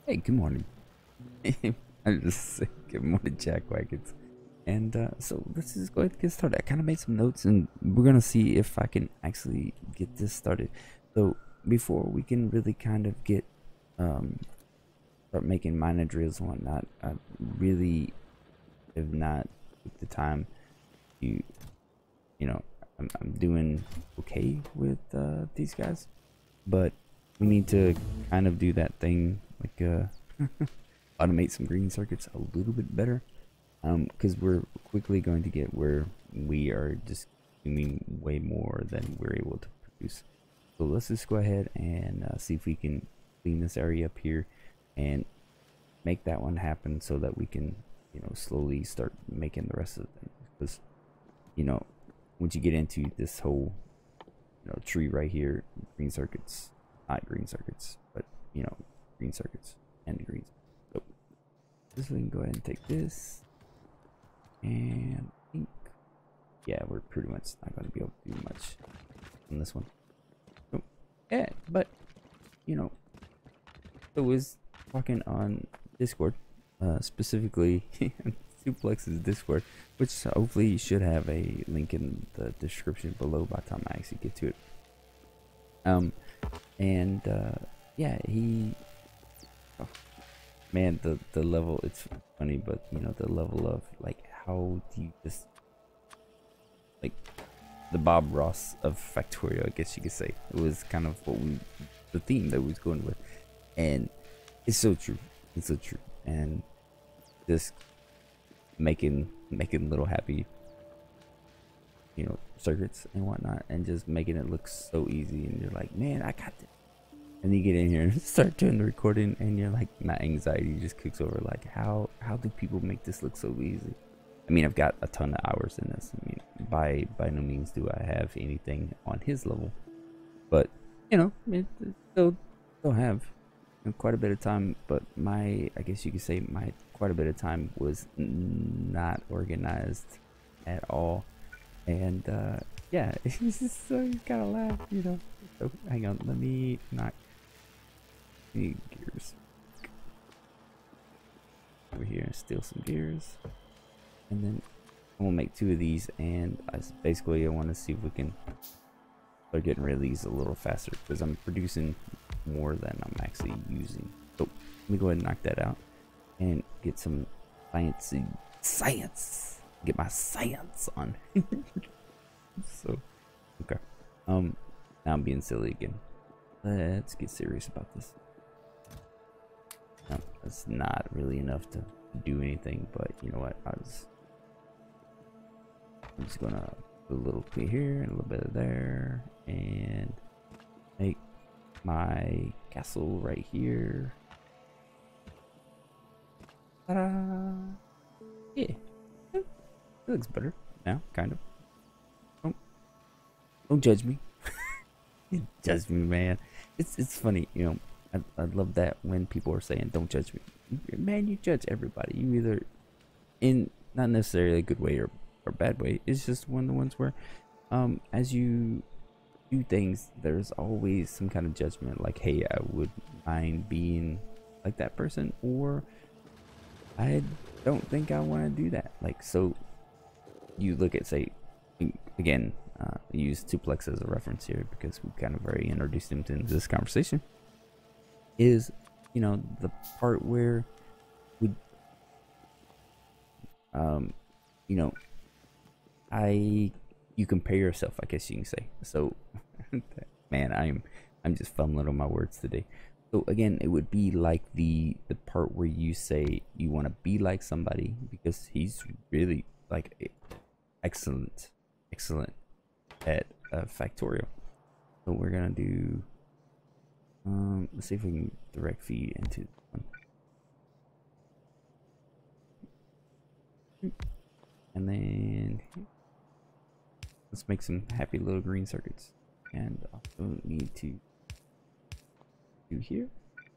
Hey, good morning. I'm just saying good morning, Jack Wagons. And so let's just go ahead and get started. I kind of made some notes, and we're gonna see if I can actually get this started. So before we can really kind of get start making minor drills and whatnot, I really have not took the time to, I'm doing okay with these guys, but we need to kind of do that thing like automate some green circuits a little bit better, because we're quickly going to get where we are just doing way more than we're able to produce. So let's just go ahead and see if we can clean this area up here and make that one happen so that we can, slowly start making the rest of the things. Because, once you get into this whole, tree right here, green circuits, not green circuits, but, green circuits and green. So this we can go ahead and take this, and I think, yeah, we're pretty much not going to be able to do much on this one. So, yeah, but, I was talking on Discord, specifically Tuplex's Discord, which hopefully you should have a link in the description below by the time I actually get to it. Yeah, he, oh, man, the level, it's funny, but the level of like, how do you just, like, the Bob Ross of Factorio, I guess you could say. It was kind of the theme that we was going with, and it's so true. It's so true. And just making little happy, circuits and whatnot, and just making it look so easy, and you're like, man, I got this. And you get in here and start doing the recording, and you're like, my anxiety just kicks over. Like, how do people make this look so easy? I mean, I've got a ton of hours in this. I mean, by no means do I have anything on his level, but it still have quite a bit of time. But I guess you could say my quite a bit of time was not organized at all, and yeah, it's just so you gotta laugh, So hang on, let me not need gears over here and steal some gears, and then I'm gonna make 2 of these, and I want to see if we can start getting rid of these a little faster, because I'm producing more than I'm actually using. So let me go ahead and knock that out and get some science. Get my science on. So okay, now I'm being silly again. Let's get serious about this. No, that's not really enough to do anything, but you know what, I'm just gonna put a little bit here and a little bit of there, and make my castle right here. Ta-da! Yeah, it looks better now, kind of. Don't judge me. Judge me, man. It's funny, I love that when people are saying don't judge me. Man, you judge everybody. You either, in not necessarily a good way or bad way, it's just one of the ones where as you do things, there's always some kind of judgment, like, hey, I would mind being like that person, or I don't think I want to do that. Like, so you look at, say, again, use Tuplex as a reference here because we kind of already introduced him to this conversation, is the part where we you compare yourself, I guess you can say. So man, I'm just fumbling on my words today. So again, it would be like the part where you say you want to be like somebody because he's really like excellent at Factorio. So we're gonna do let's see if we can direct feed into one. And then let's make some happy little green circuits, and also need to do here,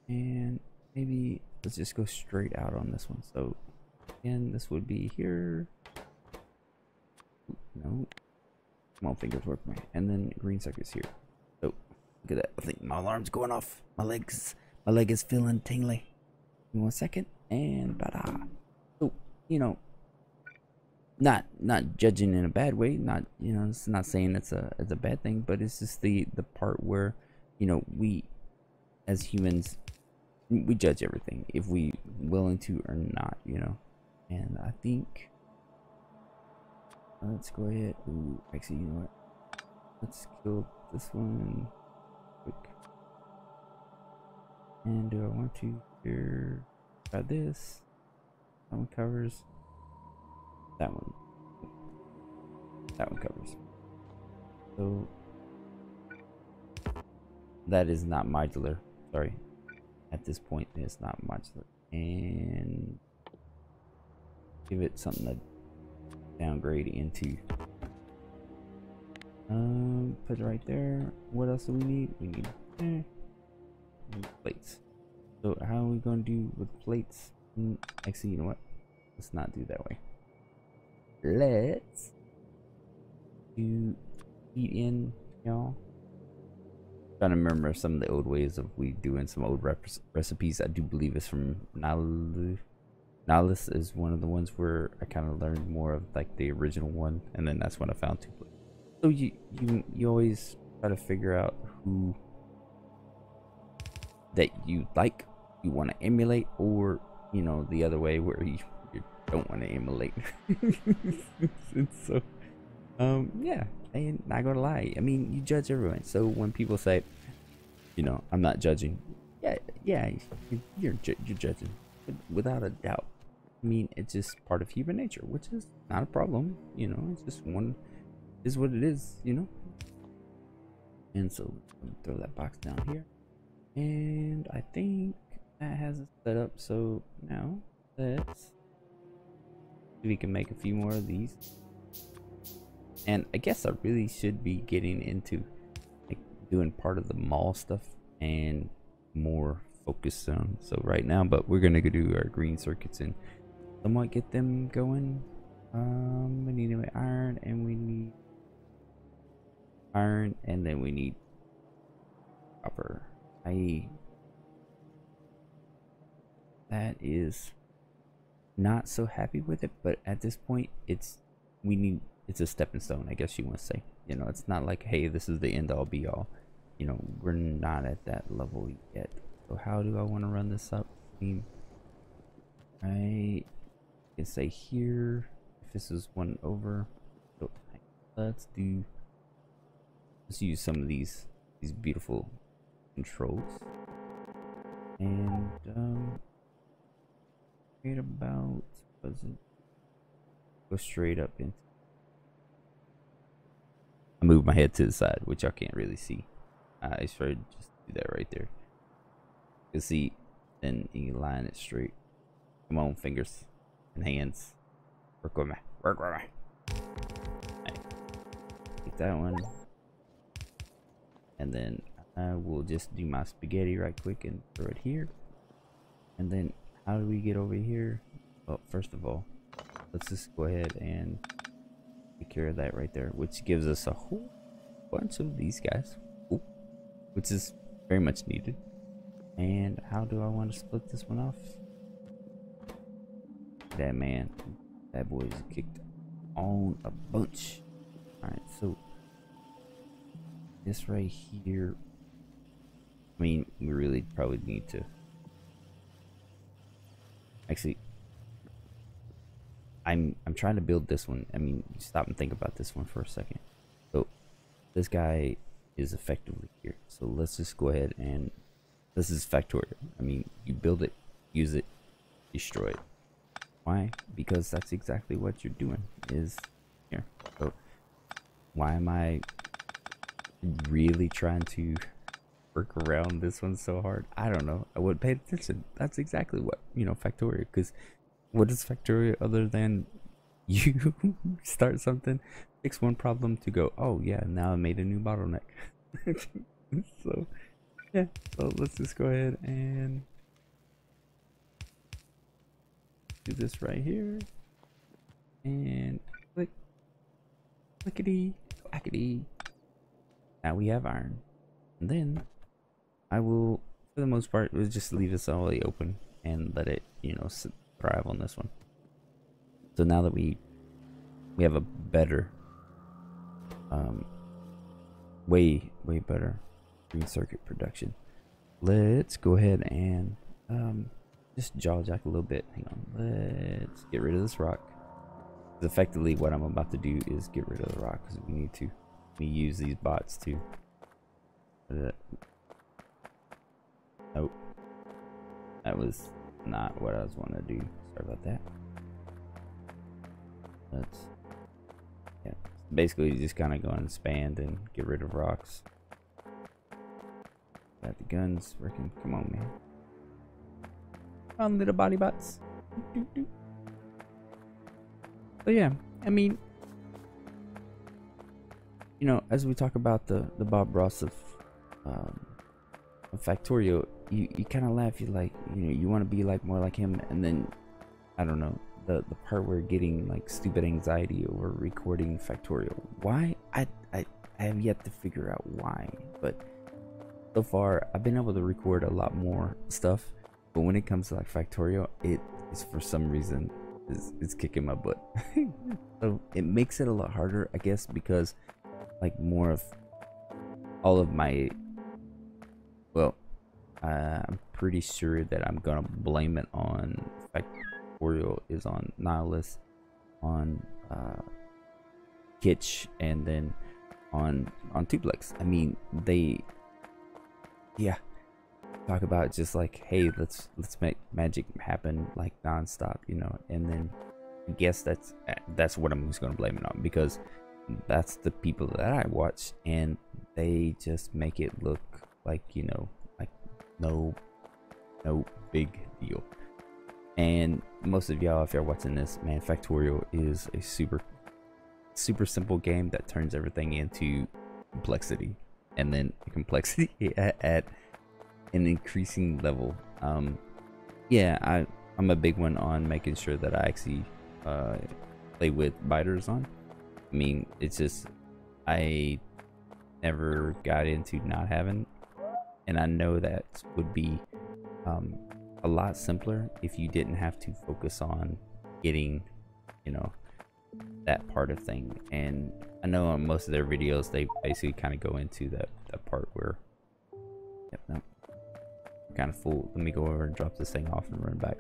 and maybe let's just go straight out on this one. So again, this would be here. No, small fingers work, right? And then green circuits here. So look at that. I think my alarm's going off. My leg is feeling tingly. Give me 1 second, and bada. So, you know, not judging in a bad way, not, you know, it's not saying it's a bad thing, but it's just the part where, you know, we as humans, we judge everything if we willing to or not, you know. And I think let's go ahead. Ooh, actually, you know what, let's kill this one quick. And do I want to here try this? That one covers. That one covers. So that is not modular. Sorry, at this point it's not modular. And give it something to downgrade into. Put it right there. What else do we need? We need plates. So how are we gonna do with plates? Actually, you know what, let's not do that way. Let's do heat in, y'all. Trying to remember some of the old ways of we doing some old recipes. I do believe it's from Nihilus is one of the ones where I kind of learned more of like the original one, and then that's when I found Tuplex. So you always try to figure out who that you like, you want to emulate, or you know, the other way where you don't want to emulate. And so yeah, and not gonna lie, I mean, you judge everyone. So when people say, you know, I'm not judging, yeah, you're judging without a doubt. I mean, it's just part of human nature, which is not a problem, you know. It's just one is what it is, you know. And so throw that box down here, and I think that has it set up. So now let's see if we can make a few more of these. And I guess I really should be getting into like doing part of the mall stuff and more focus on so right now, but we're gonna go do our green circuits and somewhat get them going. We need iron, and we need iron, and then we need copper. That is not so happy with it, but at this point it's a stepping stone, I guess you want to say. You know, it's not like, hey, this is the end all be all. You know, we're not at that level yet. So how do I want to run this up? I mean, I can say here if this is 1 over. So let's use some of these beautiful controls, and right about, was it, go straight up into, I move my head to the side, which y'all can't really see. I should just do that right there. You can see, then you line it straight. Come on, fingers and hands. Work with me. Work with me. Right. Take that one. And then I will just do my spaghetti right quick and throw it here. And then how do we get over here? Well, first of all, let's just go ahead and take care of that right there, which gives us a whole bunch of these guys. Ooh, which is very much needed. And how do I want to split this one off? That man, that boy is kicked on a bunch. Alright, so this right here, I mean, we really probably need to actually, I'm trying to build this one. I mean, stop and think about this one for a second. So this guy is effectively here, so let's just go ahead and this is Factorio. I mean, you build it, use it, destroy it. Why? Because that's exactly what you're doing is here. So why am I really trying to work around this one so hard? I don't know. I would pay attention. That's exactly what, you know, Factorio, because what is Factorio other than you start something, fix one problem to go, oh yeah, now I made a new bottleneck. So yeah, so let's just go ahead and do this right here, and click, clickety, clackety. Now we have iron, and then I will, for the most part, we'll just leave this all open. and let it, you know, thrive on this one. So now that we have a better, way better green circuit production, let's go ahead and just jaw jack a little bit. Hang on, let's get rid of this rock. Effectively what I'm about to do is get rid of the rock because we need to use these bots to nope, that was not what I was wanting to do. Sorry about that. Let's, yeah, basically just kind of go and expand and get rid of rocks. Got the guns working. Come on, man. Come on, little body bots. So yeah, I mean, you know, as we talk about the Bob Ross of Factorio, you kind of laugh. You like, you know, you want to be like more like him, and then I don't know, the part where getting like stupid anxiety over recording Factorio. Why? I have yet to figure out why, but so far I've been able to record a lot more stuff. But when it comes to like Factorio, it is for some reason it's kicking my butt. So it makes it a lot harder, I guess, because like more of all of my, well, I'm pretty sure that I'm gonna blame it on Factorio is on Nihilus, on Kitch, and then on Tuplex. I mean, they, yeah, talk about just like, hey, let's make magic happen like non-stop, you know. And then I guess that's what I'm just gonna blame it on, because that's the people that I watch, and they just make it look like, you know, like no big deal. And most of y'all, if you're watching this, man, Factorio is a super simple game that turns everything into complexity, and then complexity at an increasing level. Yeah, I'm a big one on making sure that I actually play with biters on. I mean, it's just, I never got into not having, and I know that would be a lot simpler if you didn't have to focus on getting, you know, that part of thing. And I know on most of their videos they basically kind of go into that part where, yep, no, kind of full. Let me go over and drop this thing off and run back.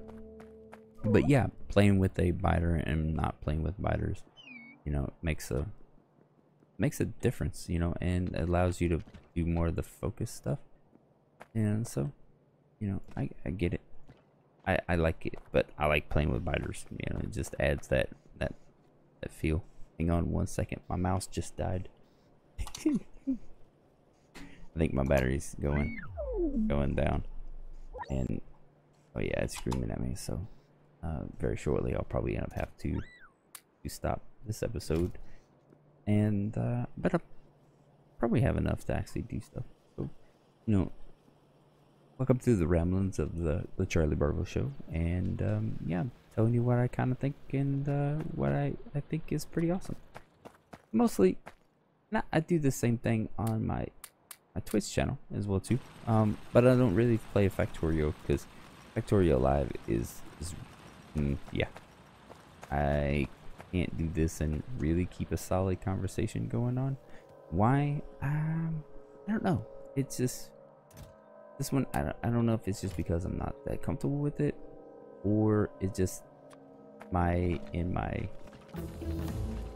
But yeah, playing with a biter and not playing with biters, you know, makes a difference, you know, and allows you to do more of the focus stuff. And so, you know, I get it. I like it, but I like playing with biters. You know, it just adds that feel. Hang on one second, my mouse just died. I think my battery's going down, and oh yeah, it's screaming at me. So very shortly I'll probably end up have to stop this episode, and but I'll probably have enough to actually do stuff. So, you know, welcome to the ramblings of the Charlie Barville Show, and yeah, telling you what I kind of think, and what I think is pretty awesome. Mostly, I do the same thing on my Twitch channel as well too, but I don't really play Factorio because Factorio Live is yeah, I can't do this and really keep a solid conversation going on. Why? I don't know. It's just this one. I don't know if it's just because I'm not that comfortable with it, or it's just my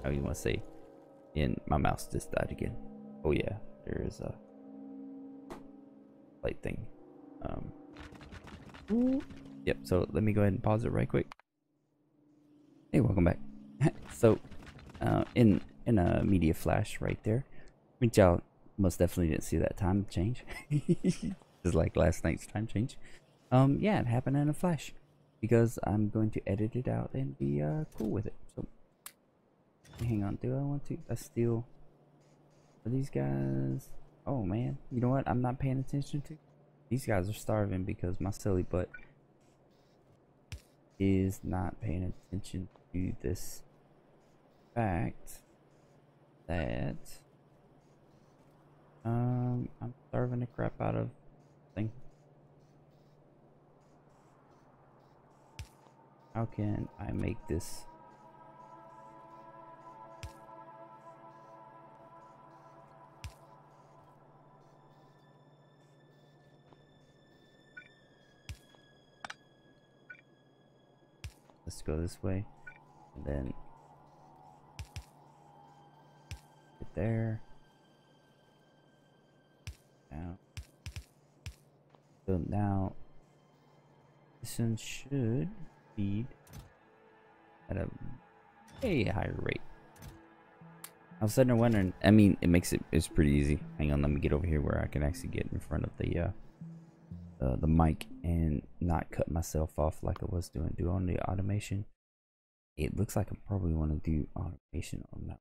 how you want to say, in my mouse just died again. Oh yeah, there is a light thing. Yep, so let me go ahead and pause it right quick. Hey, welcome back. So in a media flash right there, I mean, y'all most definitely didn't see that time change. Just like last night's time change. Yeah, it happened in a flash because I'm going to edit it out and be cool with it. So hang on, do I want to? I still, are these guys? Oh man, you know what? I'm not paying attention to. These guys are starving because my silly butt is not paying attention to this fact that I'm starving the crap out of thing. how can I make this? Let's go this way, and then get there. Now, so now this one should feed at a way higher rate. I was sitting there wondering. I mean, it's pretty easy. Hang on, let me get over here where I can actually get in front of the mic and not cut myself off like I was doing. Do on the automation. It looks like I probably want to do automation on that,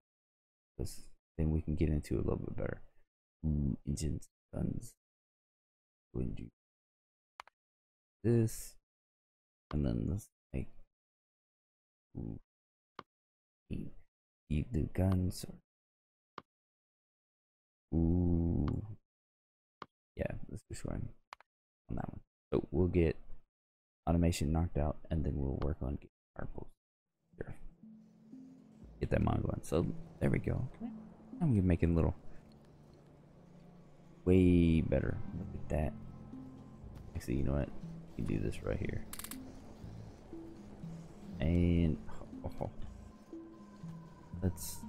because then we can get into it a little bit better. Engines, guns. Go and do this, and then let's make the guns. Ooh, yeah, let's just go ahead on that one. So we'll get automation knocked out, and then we'll work on getting purples. Here. Get that mod going. So there we go. I'm making a little way better. Look at that. Actually, you know what? You can do this right here. And let's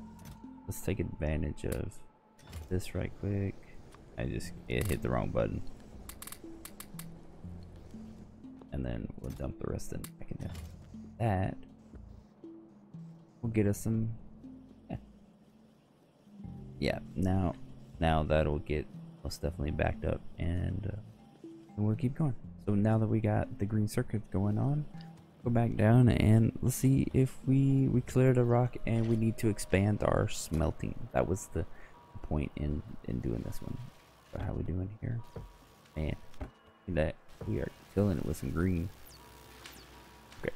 take advantage of this right quick. It hit the wrong button. And then we'll dump the rest in back in there. That will get us some. Yeah, now that'll get most definitely backed up, and we'll keep going. So now that we got the green circuit going on, go back down and let's see if we cleared a rock and we need to expand our smelting. That was the point in doing this one. So how we doing here? Man, that we are killing it with some green. Okay.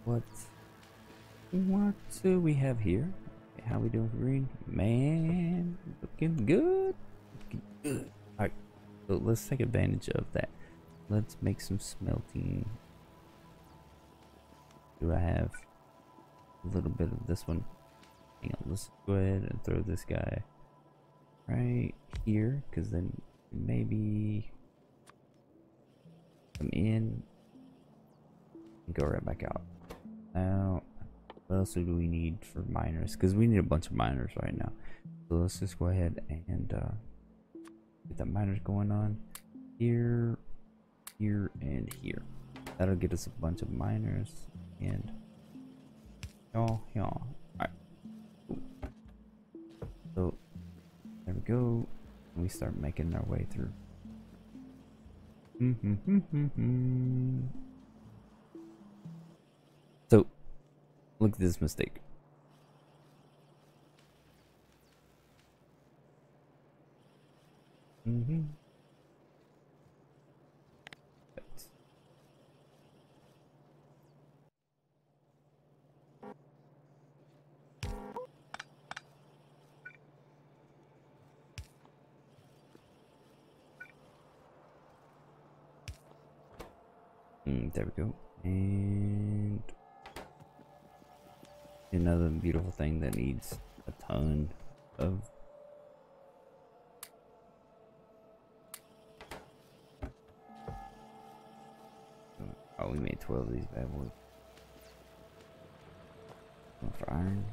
What do we have here? Okay, how we doing for green? Man, looking good. Looking good. Alright, so let's take advantage of that. Let's make some smelting. Do I have a little bit of this one? Hang on, let's go ahead and throw this guy right here, because then maybe come in and go right back out. Now, what else do we need for miners? Because we need a bunch of miners right now. So let's just go ahead and get the miners going on here, here, and here. That'll get us a bunch of miners and y'all. Alright. So there we go. And we start making our way through. So look at this mistake. There we go. And another beautiful thing that needs a ton of we made 12 of these bad boys. One for iron.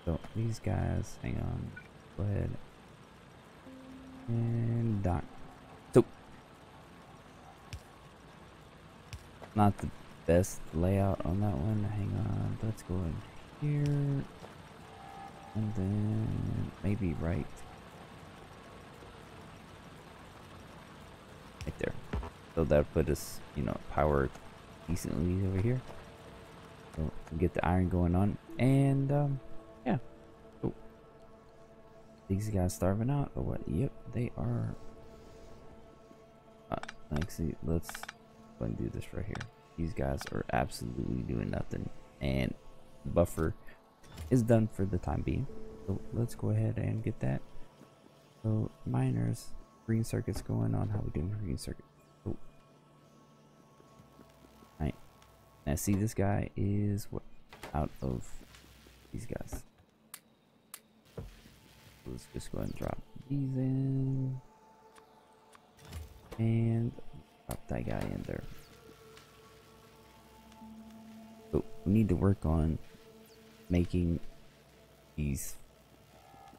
So these guys, hang on, go ahead and dock. So not the best layout on that one. Hang on, let's go in here, and then maybe right there. So that put us, you know, power decently over here. So get the iron going on, and yeah. Oh, these guys starving out or what? Yep, they are. Actually, let's go and do this right here. These guys are absolutely doing nothing, and the buffer is done for the time being. So let's go ahead and get that. So miners, green circuits going on. How we doing for green circuit? Oh. Right. Now see, this guy is what out of these guys. So let's just go ahead and drop these in. And drop that guy in there. So we need to work on making these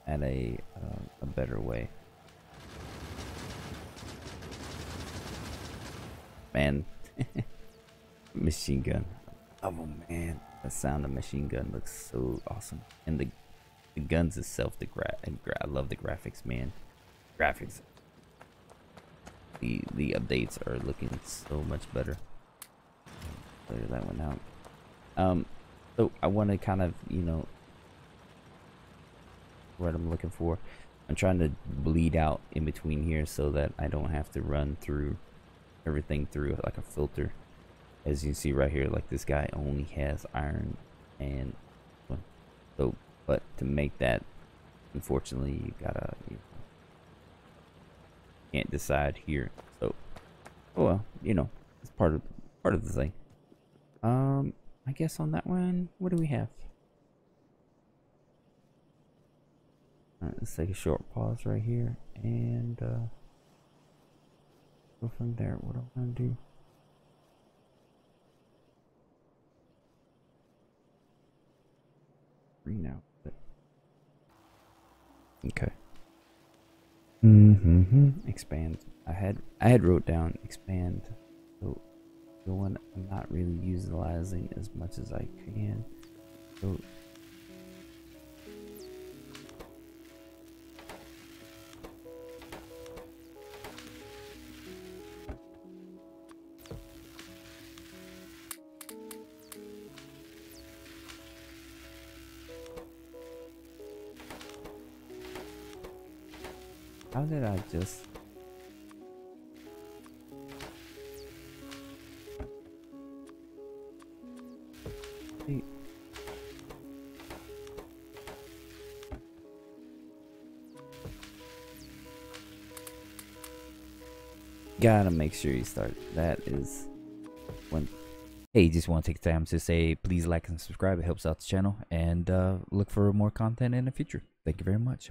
at a better way. Man, machine gun. Oh man, the sound of machine gun looks so awesome, and the guns itself, I love the graphics, man. Graphics. The updates are looking so much better. Clear that one out. So I want to kind of, you know, what I'm looking for. I'm trying to bleed out in between here so that I don't have to run through everything through like a filter. As you see right here, like this guy only has iron and so, but to make that, unfortunately, you gotta, can't decide here. So, oh well, you know, it's part of the thing. I guess on that one, what do we have? All right, let's take a short pause right here and go from there. What I'm gonna do? Green out. Okay. Expand. I had wrote down expand. So the one I'm not really utilizing as much as I can. So how did I just... See. Gotta make sure you start. That is one. Hey, just want to take time to say please like and subscribe. It helps out the channel, and look for more content in the future. Thank you very much.